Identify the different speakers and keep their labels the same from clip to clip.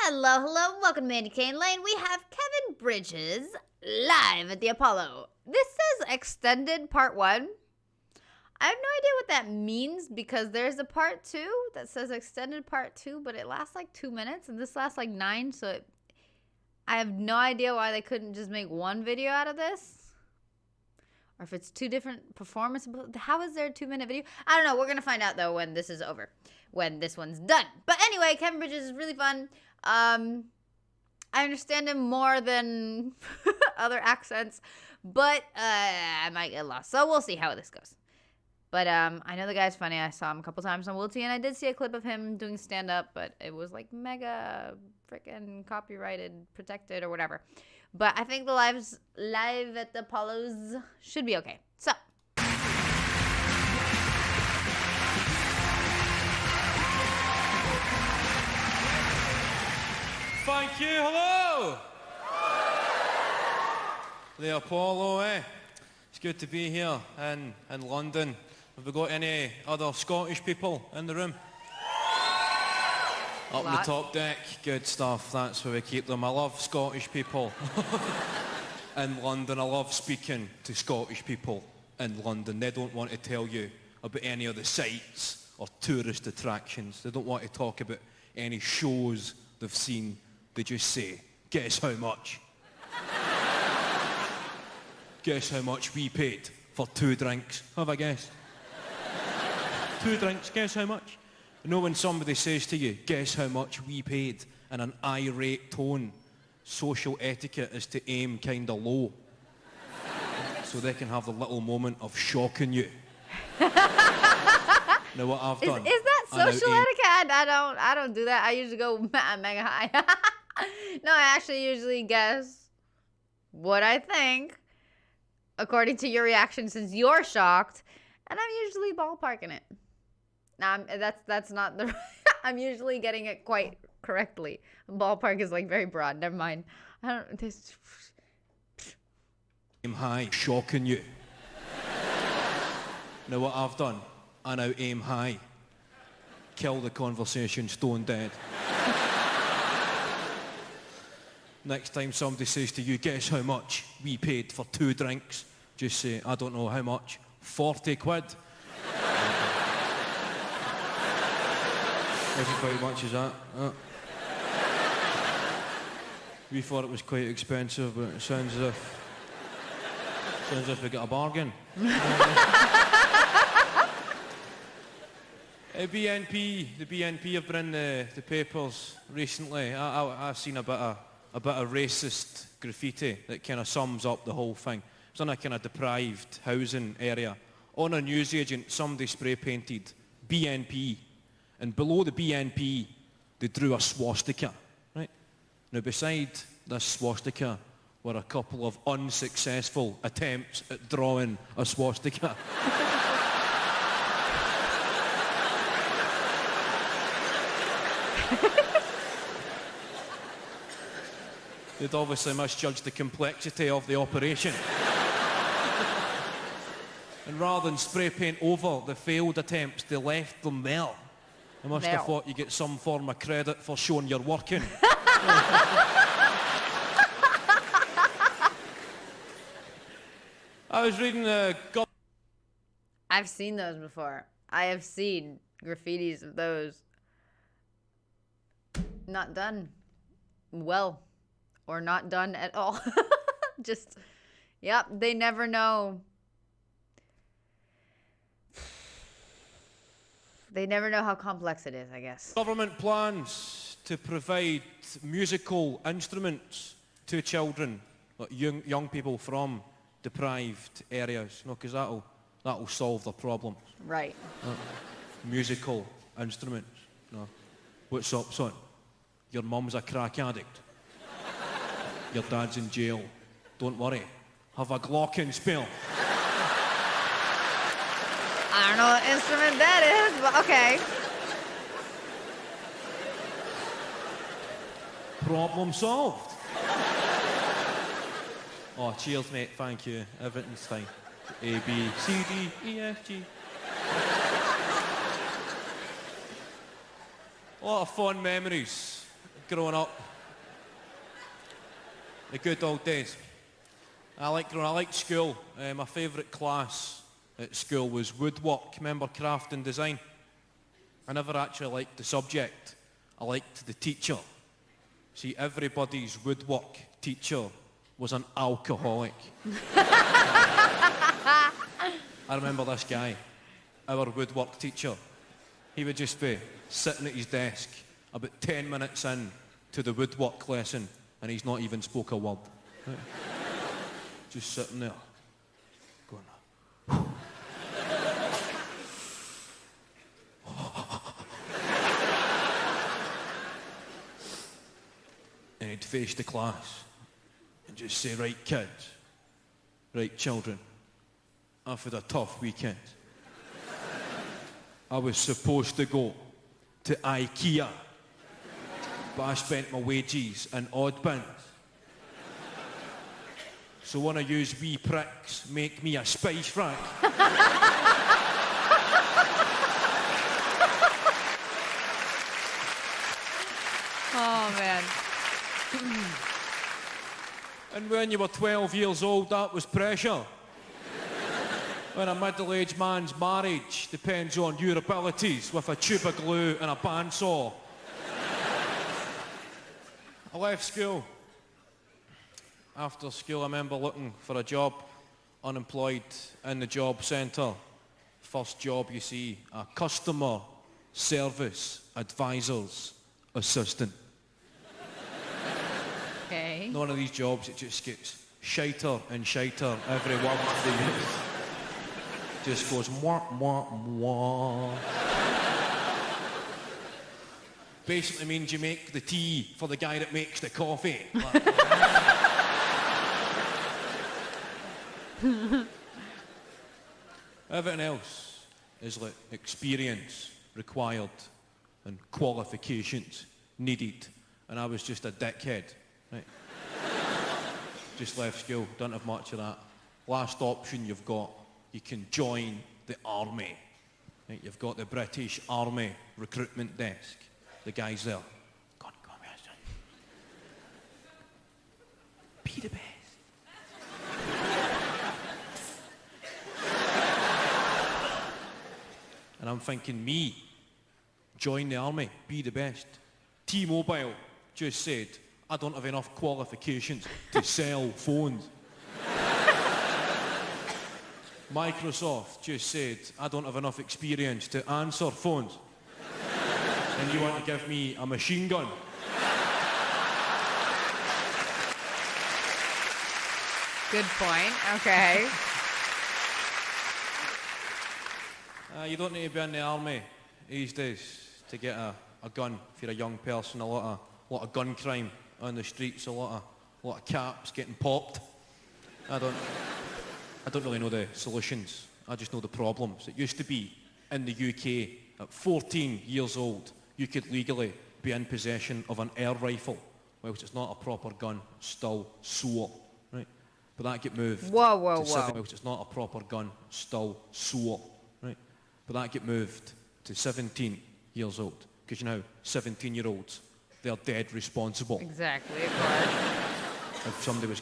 Speaker 1: Hello, hello, welcome to Mandy Cane Lane. We have Kevin Bridges live at the Apollo. This says extended part 1. I have no idea what that means because there's a part 2 that says extended part 2, but it lasts like 2 minutes and this lasts like 9, so I have no idea why they couldn't just make one video out of this. Or if it's 2 different performances. How is there a 2-minute video? I don't know. We're going to find out, though, when this is over. When this one's done. But anyway, Kevin Bridges is really fun. I understand him more than other accents. But I might get lost. So we'll see how this goes. But I know the guy's funny. I saw him a couple times on Wilty. And I did see a clip of him doing stand-up. But it was like mega freaking copyrighted, protected, or whatever. But I think the live at the Apollos should be okay. So.
Speaker 2: Thank you. Hello. The Apollo, eh? It's good to be here in London. Have we got any other Scottish people in the room? Up on the top deck, good stuff, that's where we keep them. I love Scottish people in London. I love speaking to Scottish people in London. They don't want to tell you about any of the sights or tourist attractions. They don't want to talk about any shows they've seen. They just say, guess how much? Guess how much we paid for 2 drinks? Have I guessed? 2 drinks, guess how much? You know when somebody says to you, guess how much we paid, in an irate tone, social etiquette is to aim kind of low. So they can have the little moment of shocking you. Now what I've done...
Speaker 1: Is that social etiquette? I don't do that. I usually go mega high. No, I actually usually guess what I think, according to your reaction since you're shocked, and I'm usually ballparking it. Now, that's not the... I'm usually getting it quite correctly. Ballpark is like very broad. Never mind. I don't... This...
Speaker 2: Aim high, shocking you. Now what I've done, I now aim high. Kill the conversation stone dead. Next time somebody says to you, guess how much we paid for 2 drinks, just say, I don't know how much, 40 quid. Wasn't quite much as that. We thought it was quite expensive, but it sounds as if we got a bargain. The BNP have been in the papers recently. I've seen a bit of racist graffiti that kind of sums up the whole thing. It's in a kind of deprived housing area. On a newsagent, somebody spray painted BNP. And below the BNP, they drew a swastika, right? Now, beside this swastika were a couple of unsuccessful attempts at drawing a swastika. They'd obviously misjudged the complexity of the operation. And rather than spray paint over the failed attempts, they left them there. I must have thought you get some form of credit for showing you're working. I was reading
Speaker 1: I've seen those before. I have seen graffitis of those. Not done well. Or not done at all. Just, yep, they never know. They never know how complex it is, I guess.
Speaker 2: Government plans to provide musical instruments to children, like young people from deprived areas, because that'll solve the problem.
Speaker 1: Right.
Speaker 2: Musical instruments. No. What's up, son? Your mum's a crack addict. Your dad's in jail. Don't worry. Have a glockenspiel. Spill.
Speaker 1: I don't know what instrument that is, but okay.
Speaker 2: Problem solved. Oh, cheers, mate. Thank you. Everything's fine. A, B, C, D, E, F, G. A lot of fond memories growing up. The good old days. I liked school. My favourite class at school was woodwork. Remember craft and design? I never actually liked the subject. I liked the teacher. See, everybody's woodwork teacher was an alcoholic. I remember this guy, our woodwork teacher. He would just be sitting at his desk about 10 minutes in to the woodwork lesson and he's not even spoke a word. Right? Just sitting there, going, and he'd face the class and just say, right kids, right children, I've had a tough weekend. I was supposed to go to IKEA, but I spent my wages in odd bins. So one of yous wee pricks make me a spice rack.
Speaker 1: Oh, man.
Speaker 2: And when you were 12 years old, that was pressure. When a middle-aged man's marriage depends on your abilities with a tube of glue and a bandsaw. I left school. After school, I remember looking for a job, unemployed, in the job centre. First job, you see, a customer service advisor's assistant.
Speaker 1: Okay.
Speaker 2: None of these jobs, it just gets shiter and shiter every word they use. Just goes mwah, mwah, mwah. Basically means you make the tea for the guy that makes the coffee. Everything else is like experience required and qualifications needed. And I was just a dickhead. Right? Just left school, don't have much of that. Last option you've got, you can join the army. Right? You've got the British Army recruitment desk. The guy's there. Go on, here, son. Be the best. And I'm thinking, me, join the army, be the best. T-Mobile just said, I don't have enough qualifications to sell phones. Microsoft just said, I don't have enough experience to answer phones. And you want to give me a machine gun?
Speaker 1: Good point. Okay.
Speaker 2: You don't need to be in the army these days to get a gun if you're a young person. A lot of gun crime on the streets, a lot of caps getting popped. I don't really know the solutions. I just know the problems. It used to be in the UK at 14 years old you could legally be in possession of an air rifle, which is not a proper gun, still SWAT, right? But that get moved.
Speaker 1: Whoa.
Speaker 2: Which is not a proper gun, still SWAT, right? But that get moved to 17 years old, because you know, 17-year-olds, they're dead responsible.
Speaker 1: Exactly, of course.
Speaker 2: If somebody was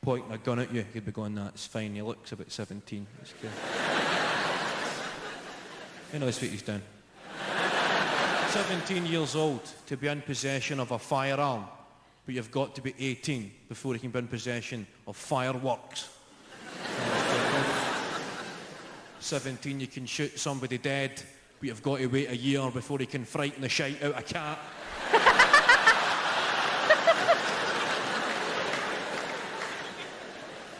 Speaker 2: pointing a gun at you, you'd be going, that's fine, he looks about 17. It's good. You know, that's what he's done. 17 years old to be in possession of a firearm, but you've got to be 18 before you can be in possession of fireworks. 17, you can shoot somebody dead, but you've got to wait a year before you can frighten the shite out a cat.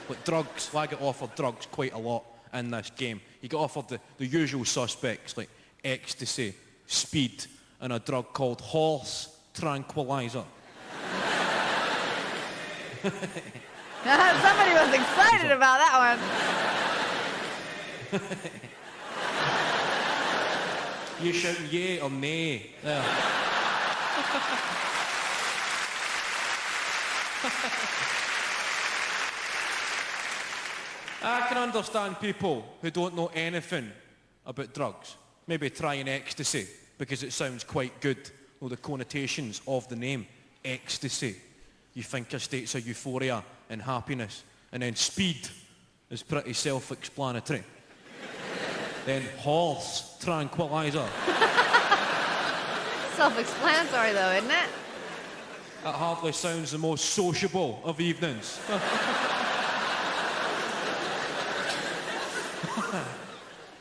Speaker 2: But drugs, I get offered drugs quite a lot in this game. You get offered the usual suspects like ecstasy, speed, and a drug called horse tranquilizer.
Speaker 1: Somebody was excited about that one.
Speaker 2: You shouting yay or nay? There. I can understand people who don't know anything about drugs. Maybe trying ecstasy because it sounds quite good, or the connotations of the name. Ecstasy, you think of states of euphoria and happiness. And then speed is pretty self-explanatory. Then horse, tranquilizer.
Speaker 1: Self-explanatory though, isn't it?
Speaker 2: That hardly sounds the most sociable of evenings.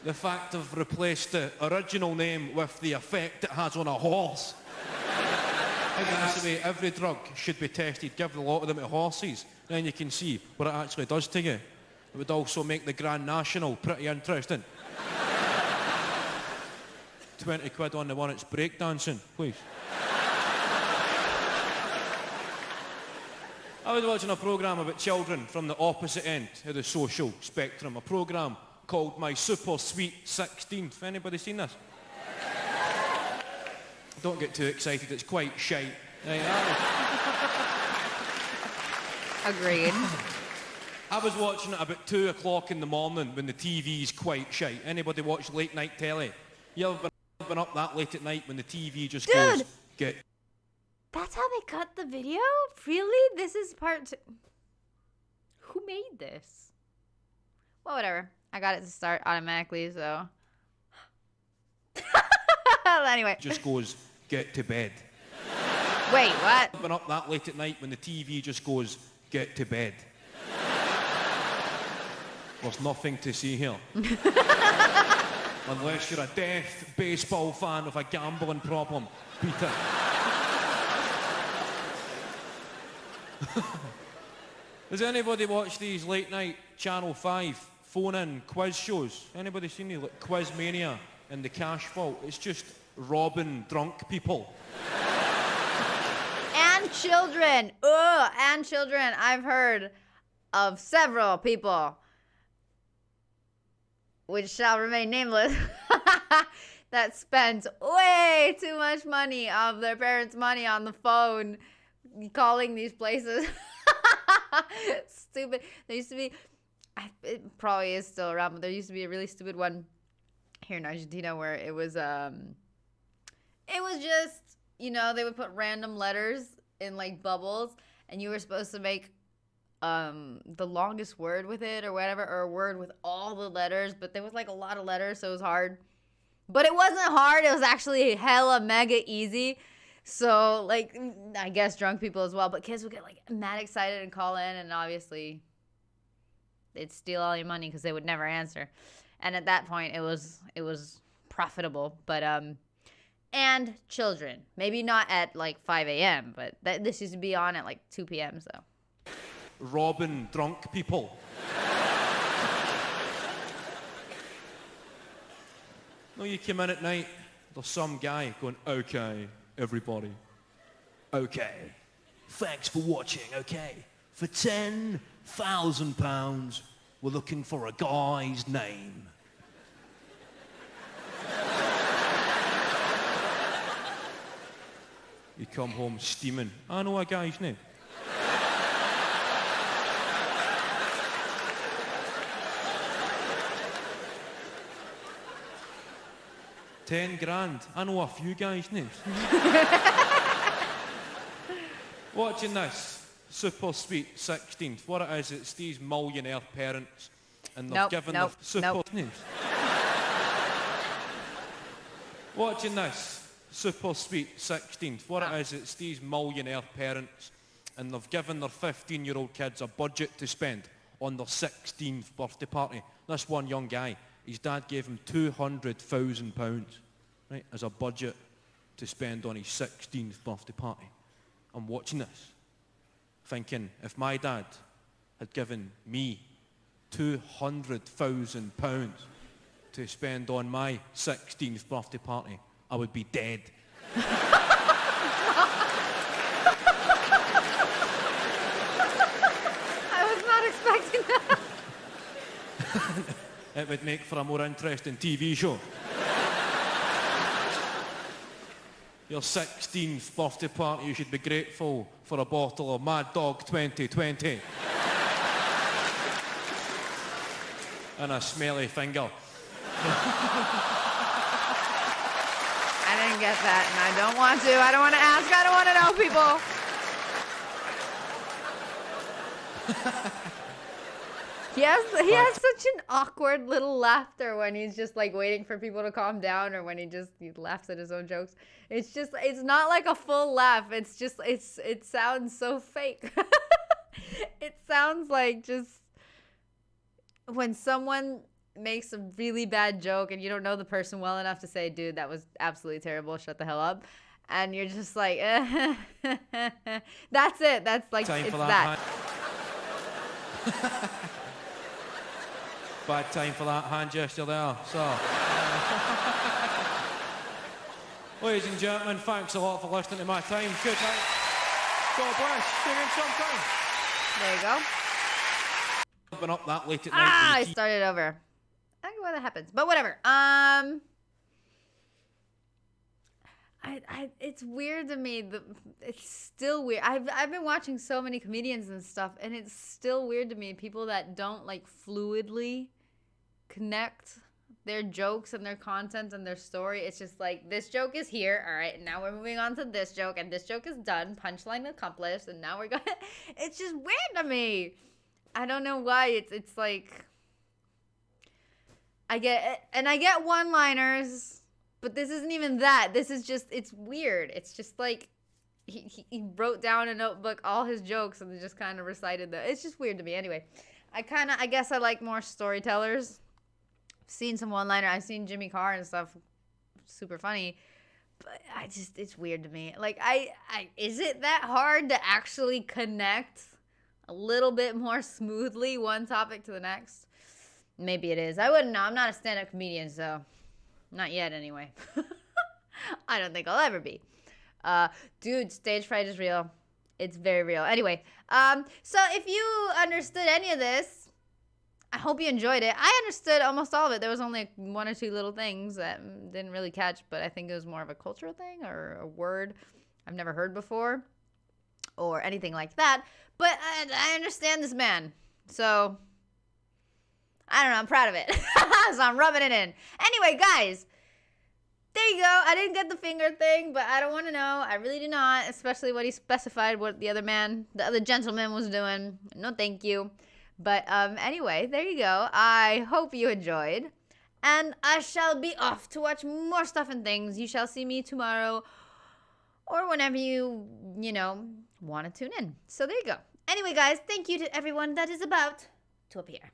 Speaker 2: The fact I've replaced the original name with the effect it has on a horse. I think that's the way every drug should be tested. Give a lot of them to horses, then you can see what it actually does to you. It would also make the Grand National pretty interesting. 20 quid on the one that's breakdancing, please. I was watching a programme about children from the opposite end of the social spectrum. A programme called My Super Sweet 16th. Anybody seen this? Don't get too excited, it's quite shite.
Speaker 1: Agreed.
Speaker 2: I was watching it about 2 o'clock in the morning when the TV's quite shite. Anybody watch late night telly? You ever been up that late at night when the TV just goes, get...
Speaker 1: That's how they cut the video? Really? This is part 2. Who made this? Well, whatever. I got it to start automatically, so... Anyway.
Speaker 2: Just goes, get to bed.
Speaker 1: Wait, what?
Speaker 2: Been up that late at night when the TV just goes, get to bed. There's nothing to see here. Unless you're a deaf baseball fan with a gambling problem, Peter. Does anybody watch these late night Channel 5 phone-in quiz shows? Anybody seen these, like Quiz Mania and The Cash Vault? It's just robbing drunk people.
Speaker 1: And children. Ugh, and children. I've heard of several people, which shall remain nameless, that spent way too much money of their parents' money on the phone calling these places. Stupid. There used to be, it probably is still around, but there used to be a really stupid one here in Argentina where it was just, you know, they would put random letters in like bubbles and you were supposed to make the longest word with it or whatever, or a word with all the letters, but there was like a lot of letters, so it was hard. But it wasn't hard, it was actually hella mega easy. So like, I guess drunk people as well, but kids would get like mad excited and call in, and obviously they'd steal all your money because they would never answer. And at that point it was profitable. But and children, maybe not at like 5 a.m., but this used to be on at like 2 p.m. so
Speaker 2: robbing drunk people. No, you come in at night, there's some guy going, okay, everybody, okay, thanks for watching, okay, for £10,000, we're looking for a guy's name. You come home steaming, I know a guy's name. 10 grand. I know a few guys' names. Watching this Super Sweet 16th. What it is, it's these millionaire parents and they've given their super names. Watching this Super Sweet 16th. What it is, it's these millionaire parents and they've given their 15-year-old kids a budget to spend on their 16th birthday party. This one young guy, his dad gave him £200,000, right, as a budget to spend on his 16th birthday party. I'm watching this, thinking, if my dad had given me £200,000 to spend on my 16th birthday party, I would be dead.
Speaker 1: I was not expecting that.
Speaker 2: It would make for a more interesting TV show. Your 16th birthday party, you should be grateful for a bottle of Mad Dog 2020. And a smelly finger.
Speaker 1: I didn't get that, and I don't want to. I don't want to ask. I don't want to know, people. He has such an awkward little laughter when he's just like waiting for people to calm down, or when he laughs at his own jokes. It's not like a full laugh. It's just it sounds so fake. It sounds like just when someone makes a really bad joke and you don't know the person well enough to say, dude, that was absolutely terrible, shut the hell up. And you're just like, that's it. That's like,
Speaker 2: Time
Speaker 1: it's
Speaker 2: for
Speaker 1: that.
Speaker 2: Bad time for that hand gesture there. So, ladies and gentlemen, thanks a lot for listening to my time. Good night. God bless. See you again sometime.
Speaker 1: There you go.
Speaker 2: Been up that late at night.
Speaker 1: I started over. I don't know why that happens, but whatever. It's weird to me. It's still weird. I've been watching so many comedians and stuff, and it's still weird to me. People that don't like fluidly connect their jokes and their content and their story. It's just like, this joke is here, all right, and now we're moving on to this joke, and this joke is done, punchline accomplished, and now we're gonna. It's just weird to me. I don't know why. It's like, I get one-liners. But this isn't even that. This is just, it's weird. It's just like he wrote down a notebook all his jokes and just kind of recited them. It's just weird to me. Anyway, I guess I like more storytellers. I've seen some one-liner. I've seen Jimmy Carr and stuff. Super funny. But it's weird to me. Like, is it that hard to actually connect a little bit more smoothly one topic to the next? Maybe it is. I wouldn't know. I'm not a stand-up comedian, so... Not yet, anyway. I don't think I'll ever be. Dude, stage fright is real. It's very real. Anyway, so if you understood any of this, I hope you enjoyed it. I understood almost all of it. There was only one or two little things that didn't really catch, but I think it was more of a cultural thing or a word I've never heard before or anything like that. But I understand this man. So... I don't know, I'm proud of it. So I'm rubbing it in. Anyway, guys, there you go. I didn't get the finger thing, but I don't want to know. I really do not, especially what he specified what the other gentleman was doing. No, thank you. But anyway, there you go. I hope you enjoyed. And I shall be off to watch more stuff and things. You shall see me tomorrow or whenever you want to tune in. So there you go. Anyway, guys, thank you to everyone that is about to appear.